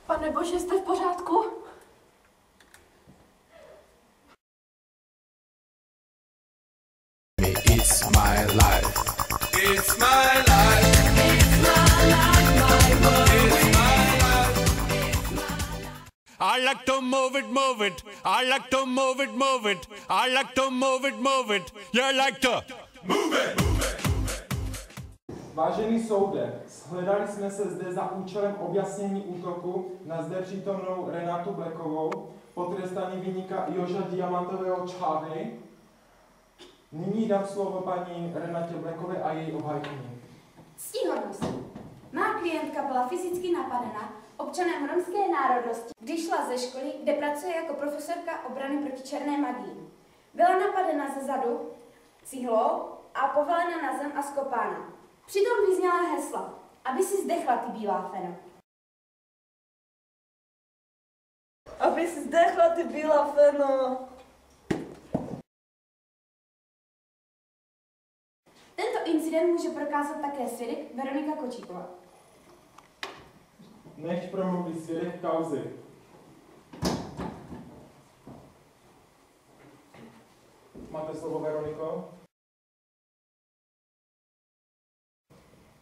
Pane Bože, jste v pořádku? It's my life. It's my life. It's my life, my world. It's my life. I like to move it, move it. I like to move it, move it. I like to move it, move it. You like to move it. Vážený soude, shledali jsme se zde za účelem objasnění útoku na zde přítomnou Renatu Blackovou, potrestání viníka Joža Diamantového Čávy. Nyní dám slovo paní Renatě Blackové a její obhájkyni. Ctihodnost. Má klientka byla fyzicky napadena občanem romské národnosti, když šla ze školy, kde pracuje jako profesorka obrany proti černé magii. Byla napadena ze zadu cihlou a povalena na zem a skopána. Přitom vyzněla hesla, aby si zdechla, ty bílá feno. Aby si zdechla, ty bílá feno. Tento incident může prokázat také svědek Veronika Kočíková. Nechť promluví svědek kauzy. Máte slovo, Veroniko?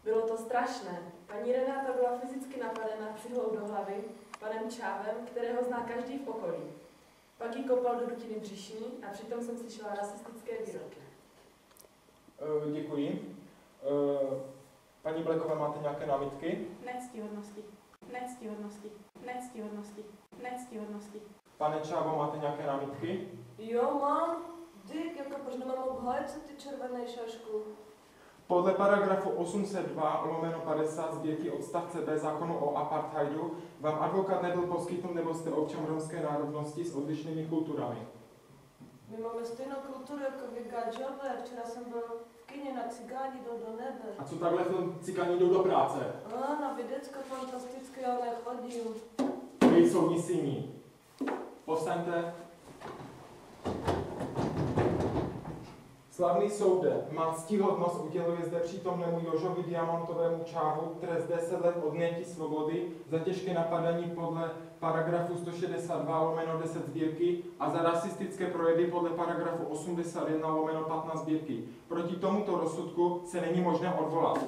Bylo to strašné. Paní Renata byla fyzicky napadena cihlou do hlavy panem Čávem, kterého zná každý v okolí. Pak jí kopal do dutiny břišní a přitom jsem slyšela rasistické výroky. Děkuji. Paní Blacková, máte nějaké námitky? Nectihodnosti. Nectihodnosti. Nectihodnosti. Nectihodnosti. Pane Čávo, máte nějaké námitky? Jo, mám. Dík, jako proč nemám obhájce ty červené šašku? Podle paragrafu 802/50 sbírky odstavce B zákonu o apartheidu vám advokát nebyl poskytnut, nebo jste občan romské národnosti s odlišnými kulturami. My máme stejnou kulturu jako vy gadžové. Včera jsem byl v kině na Cigáni jdou do nebe. A co takhle film Cigáni jdou do práce? Na videcko fantastické, ale chodím. Nejsou jiní. Povstaňte. Slavný soude má ctihodnost uděluje zde přítomnému Jožovi Diamantovému Čávu trest 10 let odnětí svobody za těžké napadání podle paragrafu 162/10 sbírky a za rasistické projevy podle paragrafu 81/15 sbírky. Proti tomuto rozsudku se není možné odvolat.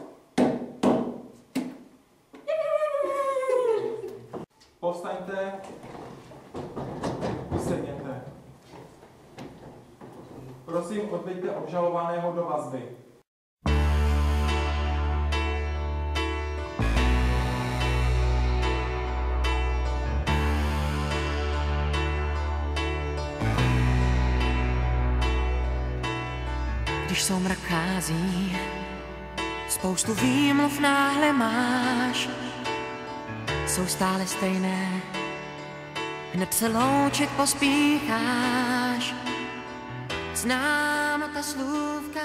Povstaňte. Usedněte. Prosím, odveďte obžalovaného do vazby. Když soumrak chází, spoustu výmluv náhle máš, jsou stále stejné, hned se loučit pospícháš. Znám ta slůvka